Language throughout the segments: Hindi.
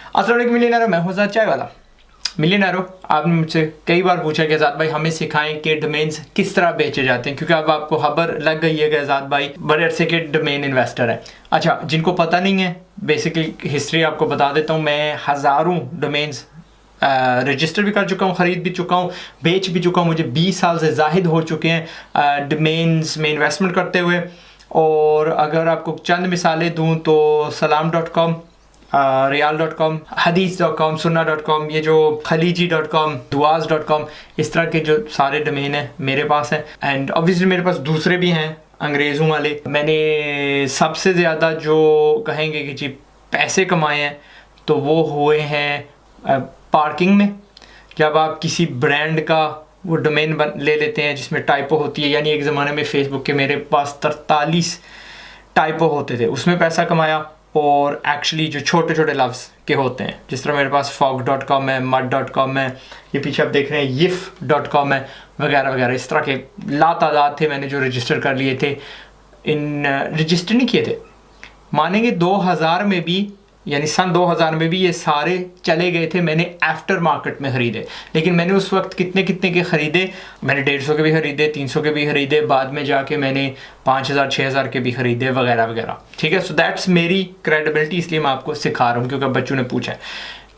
अस्सलाम वालेकुम मिलियनेरो, मैं हूं चाय वाला। मिलियनेरो, आपने मुझसे कई बार पूछा कि आज़ाद भाई हमें सिखाएं कि डोमेन्स किस तरह बेचे जाते हैं, क्योंकि अब आपको खबर लग गई है कि आज़ाद भाई बड़े अरसे के डोमेन इन्वेस्टर है। अच्छा, जिनको पता नहीं है, बेसिकली हिस्ट्री आपको बता देता हूँ। मैं हज़ारों डोमेन्स रजिस्टर भी कर चुका हूँ, ख़रीद भी चुका हूँ, बेच भी चुका हूँ। मुझे 20 साल से ज़ाहिद हो चुके हैं डोमेन्स में इन्वेस्टमेंट करते हुए। और अगर आपको चंद मिसालें दूँ तो salam.com, रियाल.com, हदीस.com, सुन्ना.com, ये जो खलीजी.com, दुआज.com, इस तरह के जो सारे डोमेन हैं मेरे पास हैं। एंड ऑब्वियसली मेरे पास दूसरे भी हैं अंग्रेज़ों वाले। मैंने सबसे ज़्यादा जो कहेंगे कि जी पैसे कमाए हैं तो वो हुए हैं पार्किंग में। जब आप किसी ब्रांड का वो डोमेन ले लेते हैं जिसमें टाइपो होती है, यानी एक ज़माने में फेसबुक के मेरे पास 43 टाइपो होते थे, उसमें पैसा कमाया। और एक्चुअली जो छोटे छोटे लफ्ज़ के होते हैं, जिस तरह मेरे पास fog.com है, mud.com है, ये पीछे आप देख रहे हैं yif.com है, वगैरह वगैरह, इस तरह के लातादाद थे मैंने जो रजिस्टर कर लिए थे। इन रजिस्टर नहीं किए थे, मानेंगे 2000 में भी, यानी सन 2000 में भी ये सारे चले गए थे। मैंने आफ्टर मार्केट में ख़रीदे, लेकिन मैंने उस वक्त कितने कितने के ख़रीदे। मैंने 150 के भी ख़रीदे, 300 के भी ख़रीदे, बाद में जाके मैंने 5000 6000 के भी ख़रीदे, वगैरह वगैरह। ठीक है, सो दैट्स मेरी क्रेडिबिलिटी, इसलिए मैं आपको सिखा रहा हूँ क्योंकि बच्चों ने पूछा है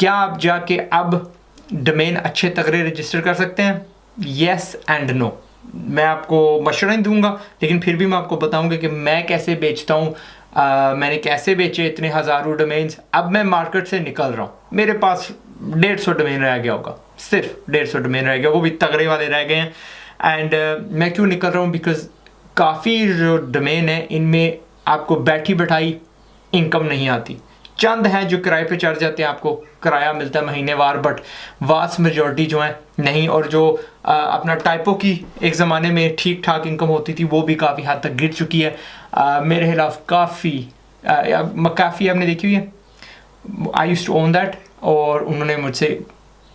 क्या आप जाके अब डोमेन अच्छे तगड़े रजिस्टर कर सकते हैं। Yes and no. मैं आपको मशवरा नहीं दूंगा, लेकिन फिर भी मैं आपको बताऊंगा कि मैं कैसे बेचता हूँ। मैंने कैसे बेचे इतने हज़ारों डोमेन्स। अब मैं मार्केट से निकल रहा हूँ, मेरे पास 150 डोमेन रह गया होगा, सिर्फ 150 डोमेन रह गया, वो भी तगड़े वाले रह गए हैं। एंड मैं क्यों निकल रहा हूँ, बिकॉज काफ़ी जो डोमेन है इनमें आपको बैठी बैठाई इनकम नहीं आती। चंद हैं जो किराए पे चढ़ जाते हैं, आपको किराया मिलता है महीनेवार, बट वास्ट मेजॉरिटी जो है नहीं। और जो अपना टाइपो की एक ज़माने में ठीक ठाक इनकम होती थी वो भी काफ़ी हद तक गिर चुकी है। मेरे खिलाफ काफ़ी आपने देखी हुई है, I used to own that, और उन्होंने मुझसे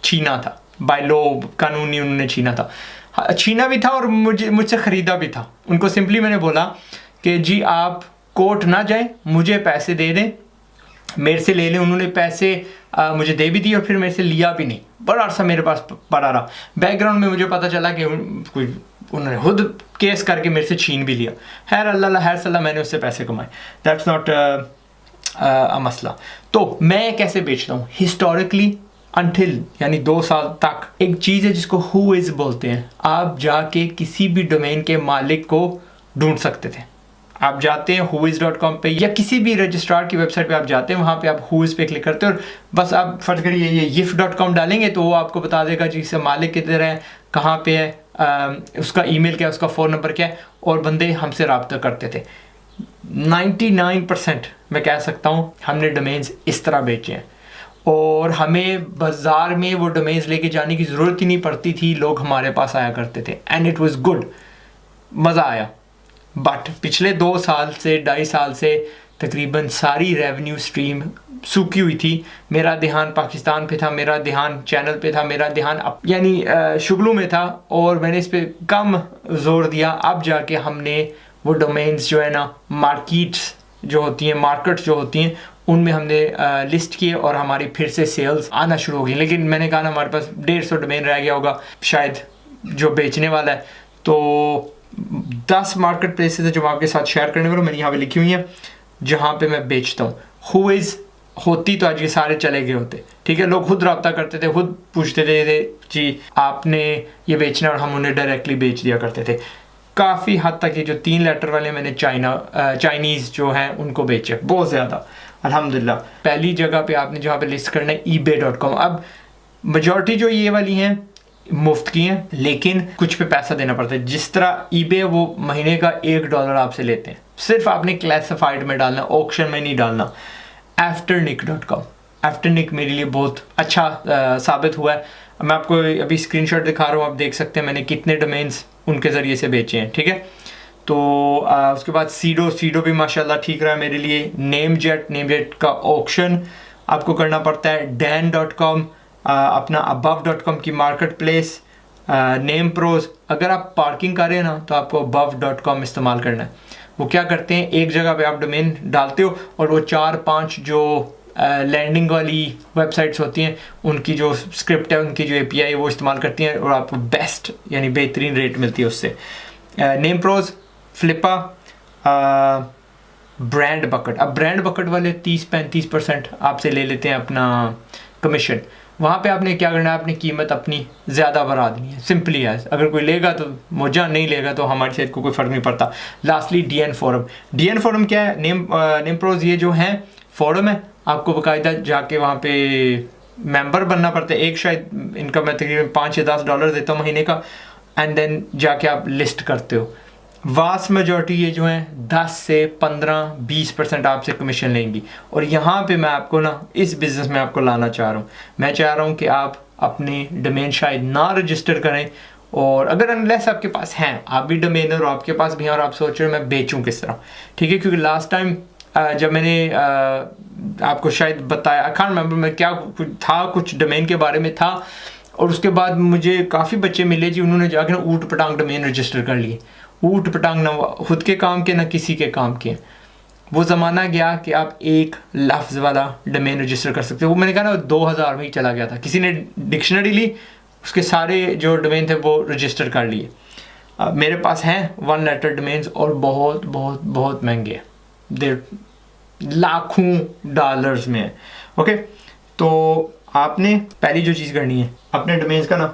छीना था, बाय लॉ कानूनी उन्होंने छीना था, छीना भी था और मुझसे ख़रीदा भी था। उनको सिंपली मैंने बोला कि जी आप कोर्ट ना जाएं, मुझे पैसे दे दें, मेरे से ले लें। उन्होंने पैसे मुझे दे भी दिए और फिर मेरे से लिया भी नहीं, बड़ा अरसा मेरे पास पड़ा रहा। बैकग्राउंड में मुझे पता चला कि उन्होंने खुद केस करके मेरे से छीन भी लिया। खैर अल्लाह सल्ला, मैंने उससे पैसे कमाए, दैट्स नॉट अ मसला। तो मैं कैसे बेचता हूँ हिस्टोरिकली अनटिल, यानी 2 साल तक। एक चीज़ है जिसको हु इज़ बोलते हैं। आप जाके किसी भी डोमेन के मालिक को ढूंढ सकते थे। आप जाते हैं whois.com पे या किसी भी रजिस्ट्रार की वेबसाइट पे आप जाते हैं, वहाँ पे आप whois पे क्लिक करते हैं और बस आप फर्ज करिए ये yif.com डालेंगे तो वो आपको बता देगा जी इससे मालिक किधर है, कहाँ पे है, उसका ईमेल क्या है, उसका फ़ोन नंबर क्या है। और बंदे हमसे रब्ता करते थे। 99% मैं कह सकता हूँ हमने डोमेन्स इस तरह बेचे हैं, और हमें बाज़ार में वो डोमेन्स लेके जाने की ज़रूरत ही नहीं पड़ती थी। लोग हमारे पास आया करते थे एंड इट वॉज़ गुड, मज़ा आया। बट पिछले 2 साल से 2.5 साल से तकरीबन सारी रेवेन्यू स्ट्रीम सूखी हुई थी। मेरा ध्यान पाकिस्तान पे था, मेरा ध्यान चैनल पे था, मेरा ध्यान यानी शुगलों में था, और मैंने इस पे कम जोर दिया। अब जाके हमने वो डोमेन्स जो है ना, मार्केट्स जो होती हैं, मार्केट्स जो होती हैं, उनमें हमने लिस्ट किए और हमारी फिर से सेल्स आना शुरू हो गई। लेकिन मैंने कहा ना हमारे पास 150 डोमेन रह गया होगा शायद जो बेचने वाला है। तो 10 मार्केट प्लेसेस है जो मैं आपके साथ शेयर करने वाला हूँ, मैंने यहाँ पे लिखी हुई है जहाँ पे मैं बेचता हूँ। हुइज़ होती तो आज ये सारे चले गए होते। ठीक है, लोग खुद रब्ता करते थे, खुद पूछते थे जी आपने ये बेचना, और हम उन्हें डायरेक्टली बेच दिया करते थे। काफ़ी हद तक ये जो 3 लेटर वाले मैंने चाइनीज़ जो हैं उनको बेचे, बहुत ज़्यादा अल्हम्दुलिल्लाह। पहली जगह पे आपने जहाँ पे लिस्ट करना है ebay.com। अब मेजॉरिटी जो ये वाली हैं मुफ्त की हैं, लेकिन कुछ पे पैसा देना पड़ता है। जिस तरह eBay वो महीने का $1 आपसे लेते हैं, सिर्फ आपने क्लासिफाइड में डालना, ऑक्शन में नहीं डालना। आफ्टरनिक.com, आफ्टरनिक मेरे लिए बहुत अच्छा साबित हुआ है। मैं आपको अभी स्क्रीनशॉट दिखा रहा हूँ, आप देख सकते हैं मैंने कितने डोमेन्स उनके ज़रिए से बेचे हैं। ठीक है, तो उसके बाद सीडो भी माशाल्लाह ठीक रहा है मेरे लिए। नेमजेट का ऑक्शन आपको करना पड़ता है। dan.com, अपना above.com की मार्केट प्लेस, नेम प्रोज। अगर आप पार्किंग कर रहे हैं ना तो आपको above.com इस्तेमाल करना है। वो क्या करते हैं, एक जगह पे आप डोमेन डालते हो और वो 4-5 जो लैंडिंग वाली वेबसाइट्स होती हैं उनकी जो स्क्रिप्ट है, उनकी जो API है वो इस्तेमाल करती हैं और आपको बेस्ट यानी बेहतरीन रेट मिलती है उससे। NamePros, Flippa, BrandBucket. अब ब्रांड बकेट वाले 30-35% आपसे ले लेते हैं अपना कमीशन। वहाँ पे आपने क्या करना है, अपनी कीमत अपनी ज़्यादा बढ़ा देनी है, सिंपली है। अगर कोई लेगा तो मौजा, नहीं लेगा तो हमारी सेहत को कोई फ़र्क नहीं पड़ता। Lastly DN forum. DN forum क्या है? नेम प्रोज ये जो हैं फोरम है, आपको बाकायदा जाके वहाँ पे मेंबर बनना पड़ता है। एक शायद इनका मैं तकरीबन $5 या $10 देता हूँ महीने का, एंड देन जाके आप लिस्ट करते हो। वास्ट मेजॉरिटी ये जो है 10 से 15-20% आपसे कमीशन लेंगी। और यहाँ पे मैं आपको ना इस बिज़नेस में आपको लाना चाह रहा हूँ। मैं चाह रहा हूँ कि आप अपनी डोमेन शायद ना रजिस्टर करें, और अगर अनलेस आपके पास हैं, आप भी डोमेनर हो, आपके पास भी हैं और आप सोच रहे हो मैं बेचूँ किस तरह, ठीक है। क्योंकि लास्ट टाइम जब मैंने आपको शायद बताया, आई कांट रिमेंबर मैं क्या था, कुछ डोमेन के बारे में था, और उसके बाद मुझे काफ़ी बच्चे मिले जी, उन्होंने जाकर ना ऊट पटांग डोमेन रजिस्टर कर लिए। ऊट पटांग ना खुद के काम के ना किसी के काम के। वो ज़माना गया कि आप एक लफ्ज़ वाला डोमेन रजिस्टर कर सकते हो। वो मैंने कहा ना 2000 में ही चला गया था। किसी ने डिक्शनरी ली, उसके सारे जो डोमेन थे वो रजिस्टर कर लिए। मेरे पास हैं 1 लेटर डोमेन्स और बहुत बहुत बहुत महंगे हैं, देर लाखों डॉलर्स में है। ओके, तो आपने पहली जो चीज़ करनी है, अपने डोमेन्स का ना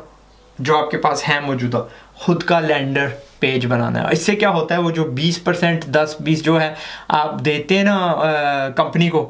जो आपके पास है मौजूदा, खुद का लैंडर पेज बनाना है। इससे क्या होता है, वो जो 20% 10-20 जो है आप देते हैं ना कंपनी को,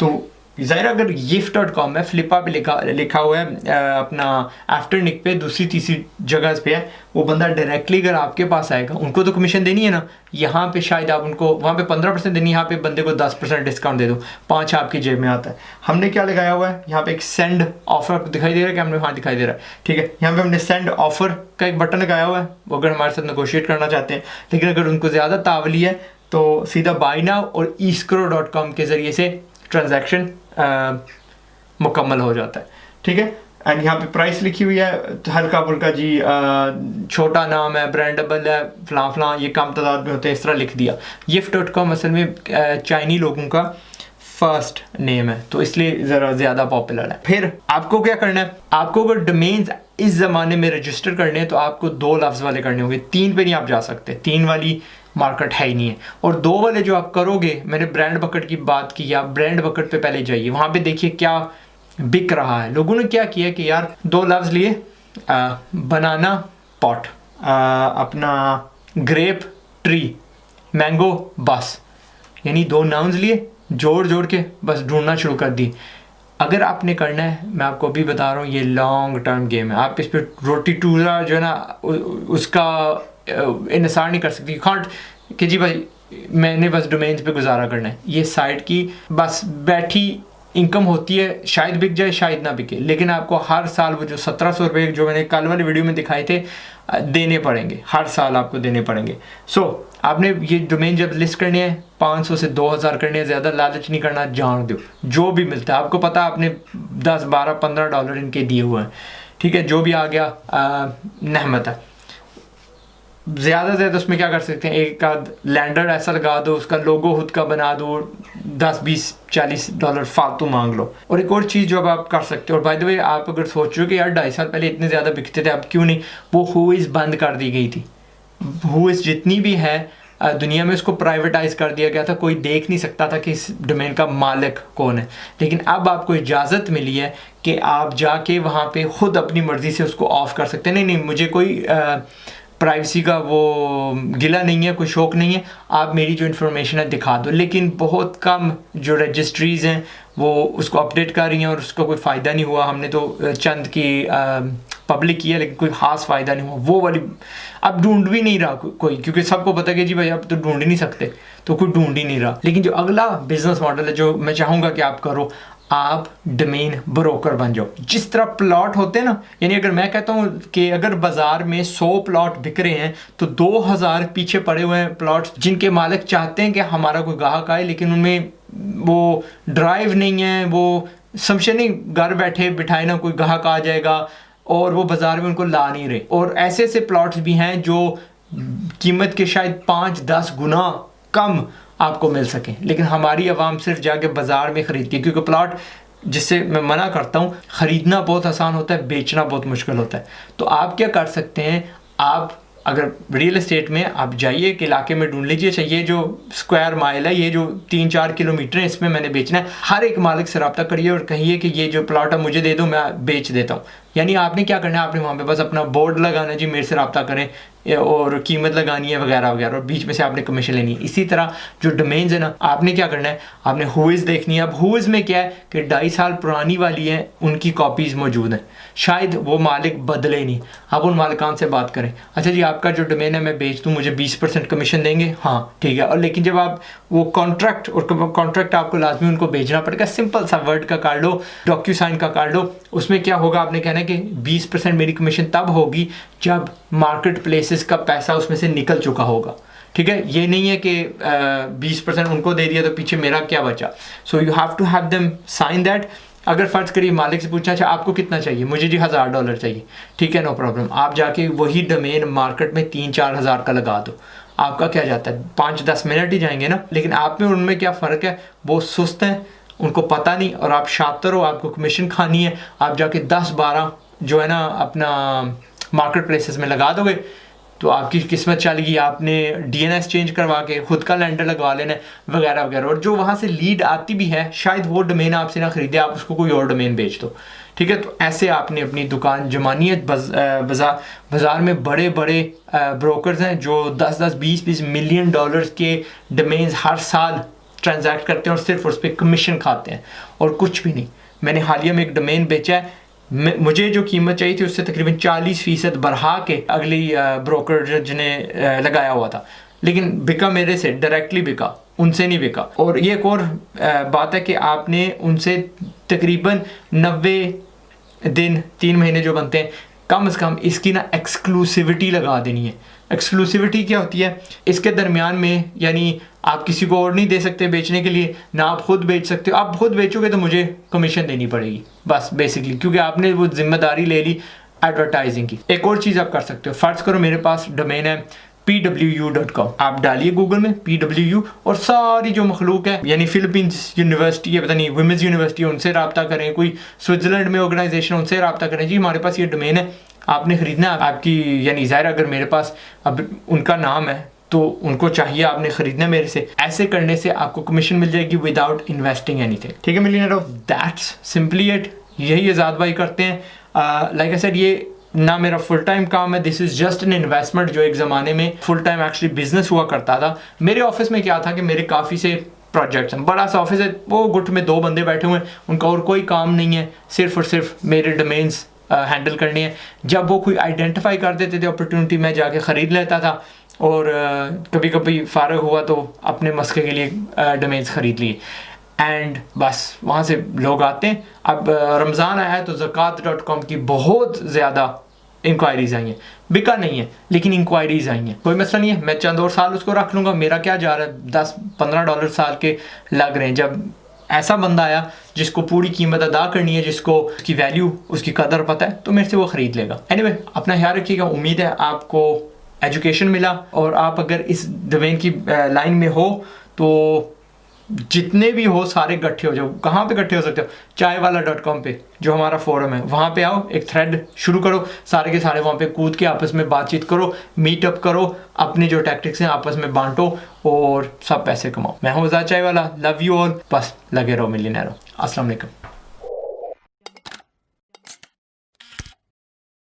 तो ज़ाहिर अगर gift.com है, फ्लिपा पे लिखा हुआ है अपना आफ्टरनिक पे दूसरी तीसरी जगह पे है, वो बंदा डायरेक्टली अगर आपके पास आएगा, उनको तो कमीशन देनी है ना। यहाँ पे शायद आप उनको वहाँ पे 15% देनी है, यहाँ पे बंदे को 10% डिस्काउंट दे दो, 5 आपकी जेब में आता है। हमने क्या लगाया हुआ है यहाँ पे, एक सेंड ऑफर दिखाई दे रहा है, कैमरे में हाँ दिखाई दे रहा है, ठीक है। यहाँ पे हमने सेंड ऑफर का एक बटन लगाया हुआ है, वो अगर हमारे साथ नेगोशिएट करना चाहते हैं। लेकिन अगर उनको ज़्यादा तावली है तो सीधा बाय नाउ और escrow.com के ज़रिए से ट्रांजैक्शन मुकम्मल हो जाता है, ठीक है। एंड यहाँ पे प्राइस लिखी हुई है, हल्का फुल्का जी, छोटा नाम है, ब्रांडेबल है, फलां ये कम तादाद में होते हैं, इस तरह लिख दिया। gift.com असल में चाइनी लोगों का फर्स्ट नेम है, तो इसलिए ज़रा ज़्यादा पॉपुलर है। फिर आपको क्या करना है, आपको अगर डोमेन्स इस ज़माने में रजिस्टर करने हैं तो आपको 2 लफ्ज़ वाले करने होंगे, 3 पे नहीं आप जा सकते, 3 वाली मार्केट है ही नहीं है। और 2 वाले जो आप करोगे, मैंने ब्रांड बकेट की बात की, आप ब्रांड बकेट पे पहले जाइए, वहाँ पे देखिए क्या बिक रहा है। लोगों ने क्या किया कि यार 2 लफ्ज़ लिए, बनाना पॉट, अपना ग्रेप ट्री, मैंगो, बस, यानी 2 नाउन्स लिए, जोड़ के बस ढूंढना शुरू कर दी। अगर आपने करना है, मैं आपको अभी बता रहा हूँ, ये लॉन्ग टर्म गेम है। आप इस पर रोटी टूरा जो है ना उसका इन्हिसार नहीं कर सकती, खांट कि जी भाई मैंने बस डोमेन्स पे गुजारा करना है। ये साइट की बस बैठी इनकम होती है, शायद बिक जाए शायद ना बिके, लेकिन आपको हर साल वो जो 1700 रुपये जो मैंने कल वाली वीडियो में दिखाए थे देने पड़ेंगे, हर साल आपको देने पड़ेंगे। सो आपने ये डोमेन जब लिस्ट करनी है 500 से 2000 करने है, ज़्यादा लालच नहीं करना, जान दो जो भी मिलता है। आपको पता है आपने 10, 12, 15 डॉलर इनके दिए हुए हैं, ठीक है, जो भी आ गया नेहमत है। ज़्यादा से ज़्यादा उसमें क्या कर सकते हैं, एक आध लैंडर ऐसा लगा दो, उसका लोगो खुद का बना दो, 10, 20, 40 डॉलर फालतू मांग लो। और एक और चीज़ जो अब आप कर सकते हो, और बाय द वे आप अगर सोच रहे हो कि यार 2.5 साल पहले इतने ज़्यादा बिकते थे, अब क्यों नहीं, वो हुइज़ बंद कर दी गई थी। हुइज़ जितनी भी है दुनिया में, उसको प्राइवेटाइज कर दिया गया था, कोई देख नहीं सकता था कि इस डोमेन का मालिक कौन है। लेकिन अब आपको इजाज़त मिली है कि आप जाके वहाँ पे ख़ुद अपनी मर्ज़ी से उसको ऑफ़ कर सकते हैं। नहीं मुझे कोई प्राइवेसी का वो गिला नहीं है, कोई शौक़ नहीं है, आप मेरी जो इन्फॉर्मेशन है दिखा दो। लेकिन बहुत कम जो रजिस्ट्रीज़ हैं वो उसको अपडेट कर रही हैं और उसका कोई फ़ायदा नहीं हुआ। हमने तो चंद की पब्लिक किया, लेकिन कोई ख़ास फ़ायदा नहीं हुआ। वो वाली अब ढूंढ भी नहीं रहा कोई, क्योंकि सबको पता है कि जी भाई अब तो ढूंढ ही नहीं सकते, तो कोई ढूंढ ही नहीं रहा। लेकिन जो अगला बिजनेस मॉडल है जो मैं चाहूँगा कि आप करो, आप डोमेन ब्रोकर बन जाओ। जिस तरह प्लॉट होते हैं ना, यानी अगर मैं कहता हूँ कि अगर बाज़ार में 100 प्लॉट बिक रहे हैं तो 2000 पीछे पड़े हुए हैं प्लॉट्स, जिनके मालिक चाहते हैं कि हमारा कोई ग्राहक आए, लेकिन उनमें वो ड्राइव नहीं है, वो समझे नहीं घर बैठे बिठाए ना कोई ग्राहक आ जाएगा, और वो बाज़ार में उनको ला नहीं रहे। और ऐसे ऐसे प्लॉट्स भी हैं जो कीमत के शायद 5-10 गुना कम आपको मिल सकें। लेकिन हमारी आवाम सिर्फ जाके बाज़ार में ख़रीदती है, क्योंकि प्लॉट जिससे मैं मना करता हूँ, ख़रीदना बहुत आसान होता है, बेचना बहुत मुश्किल होता है। तो आप क्या कर सकते हैं, आप अगर रियल एस्टेट में आप जाइए एक इलाके में ढूंढ लीजिए, अच्छा ये जो स्क्वायर माइल है, ये जो 3-4 किलोमीटर है, इसमें मैंने बेचना है। हर एक मालिक से रब्ता करिए और कहिए कि ये जो प्लॉट है मुझे दे दो, मैं बेच देता हूँ। यानी आपने क्या करना है, आपने वहाँ पे बस अपना बोर्ड लगाना है, जी मेरे से रब्ता करें, और कीमत लगानी है वगैरह वगैरह, और बीच में से आपने कमीशन लेनी है। इसी तरह जो डोमेन्स है ना, आपने क्या करना है, आपने हुइज़ देखनी है। अब हुइज़ में क्या है कि 2.5 साल पुरानी वाली है, उनकी कॉपीज़ मौजूद हैं, शायद वो मालिक बदले नहीं। आप उन मालिकान से बात करें, अच्छा जी आपका जो डोमेन है मैं बेच दूँ, मुझे 20% कमीशन देंगे, हाँ ठीक है। और लेकिन जब आप वो कॉन्ट्रैक्ट, और कॉन्ट्रैक्ट आपको लाजमी उनको भेजना पड़ेगा, सिंपल सा वर्ड का कर लो, डॉक्यूसाइन का कर लो। उसमें क्या होगा, आपने कहना है कि 20% मेरी कमीशन तब होगी जब मार्केट प्लेसेस का पैसा उसमें से निकल चुका होगा। ठीक है, ये नहीं है कि 20% उनको दे दिया तो पीछे मेरा क्या बचा। So you have to have them sign that. अगर फ़र्ज़ करिए मालिक से पूछना, अच्छा आपको कितना चाहिए, मुझे जी $1000 चाहिए, ठीक है नो प्रॉब्लम, आप जाके वही डोमेन मार्केट में 3-4 हज़ार का लगा दो, आपका क्या जाता है, 5-10 मिनट ही जाएंगे ना। लेकिन आप में उनमें क्या फ़र्क है, वो सुस्त हैं, उनको पता नहीं, और आप शातिर हो, आपको कमीशन खानी है, आप जाके 10-12 जो है ना अपना मार्केट प्लेसेस में लगा दोगे तो आपकी किस्मत चल गई। आपने DNS चेंज करवा के खुद का लैंडर लगवा लेना वगैरह वगैरह। और जो वहाँ से लीड आती भी है, शायद वो डोमेन आपसे ना खरीदे, आप उसको कोई और डोमेन बेच दो। ठीक है, तो ऐसे आपने अपनी दुकान जमानी है। बाज़ार में बड़े बड़े ब्रोकर्स हैं जो 10-10, 20-20 मिलियन डॉलर्स के डोमेन्स हर साल ट्रांजैक्ट करते हैं और सिर्फ उस पर कमीशन खाते हैं और कुछ भी नहीं। मैंने हालिया में एक डोमेन बेचा है, मुझे जो कीमत चाहिए थी उससे तकरीबन 40% बढ़ा के अगली ब्रोकर ने लगाया हुआ था, लेकिन बिका मेरे से, डायरेक्टली बिका, उनसे नहीं बिका। और ये एक और बात है कि आपने उनसे तकरीबन 90 दिन, 3 महीने जो बनते हैं, कम से कम इसकी ना एक्सक्लूसिविटी लगा देनी है। एक्सक्लूसिविटी क्या होती है, इसके दरमियान में, यानी आप किसी को और नहीं दे सकते बेचने के लिए, ना आप खुद बेच सकते हो। आप खुद बेचोगे तो मुझे कमीशन देनी पड़ेगी बस बेसिकली, क्योंकि आपने वो जिम्मेदारी ले ली एडवर्टाइजिंग की। एक और चीज़ आप कर सकते हो, फ़र्ज़ करो मेरे पास डोमेन है pwu.com, आप डालिए गूगल में PWU और सारी जो मखलूक है, यानी फिलीपींस यूनिवर्सिटी है, पता नहीं वुमेंस यूनिवर्सिटी, उनसे रब्ता करें, कोई स्विट्ज़रलैंड में ऑर्गेनाइजेशन, उनसे रब्ता करें, जी हमारे पास ये डोमेन है, आपने ख़रीदना है। आपकी यानी ज़ाहिर अगर मेरे पास अब उनका नाम है तो उनको चाहिए, आपने ख़रीदना मेरे से। ऐसे करने से आपको कमीशन मिल जाएगी विदाउट इन्वेस्टिंग एनीथिंग। ठीक है मिलियनेयर, दैट्स सिंपली इट। यही आज़ाद भाई करते हैं। लाइक आई सेड, ये ना मेरा फुल टाइम काम है, this is just an investment. जो एक ज़माने में फुल टाइम एक्चुअली बिजनेस हुआ करता था। मेरे ऑफिस में क्या था कि मेरे काफ़ी से प्रोजेक्ट्स हैं, बड़ा सा ऑफिस है, वो गुट में 2 बंदे बैठे हुए हैं, उनका और कोई काम नहीं है, सिर्फ और सिर्फ मेरे डोमेन्स हैंडल करनी है। जब वो कोई आइडेंटिफाई कर देते थे अपॉर्चुनिटी, मैं जाके ख़रीद लेता था, और कभी कभी फ़ारग हुआ तो अपने मस्के के लिए डोमेन्स ख़रीद लिए, एंड बस वहाँ से लोग आते हैं। अब रमज़ान आया है तो ज़कात.com की बहुत ज़्यादा इंक्वायरीज़ आई हैं, बिका नहीं है लेकिन इंक्वायरीज़ आई हैं। कोई मसला नहीं है, मैं चंद और साल उसको रख लूँगा, मेरा क्या जा रहा है, $10-15 साल के लग रहे हैं। जब ऐसा बंदा आया जिसको पूरी कीमत अदा करनी है, जिसको उसकी वैल्यू, उसकी कदर पता है, तो मेरे से वो ख़रीद लेगा। एनीवे, अपना ख्याल रखिएगा। उम्मीद है आपको एजुकेशन मिला, और आप अगर इस डोमेन की लाइन में हो तो जितने भी हो सारे इकट्ठे हो जाओ। कहाँ पे इकट्ठे हो सकते हो, चायवाला.com पे जो हमारा फोरम है, वहाँ पे आओ, एक थ्रेड शुरू करो, सारे के सारे वहाँ पे कूद के आपस में बातचीत करो, मीटअप करो, अपने जो टैक्टिक्स हैं आपस में बांटो और सब पैसे कमाओ। मैं हूँ आज़ाद चायवाला, लव यू ऑल, बस लगे रहो मिलियनेयर। अस्सलाम वालेकुम।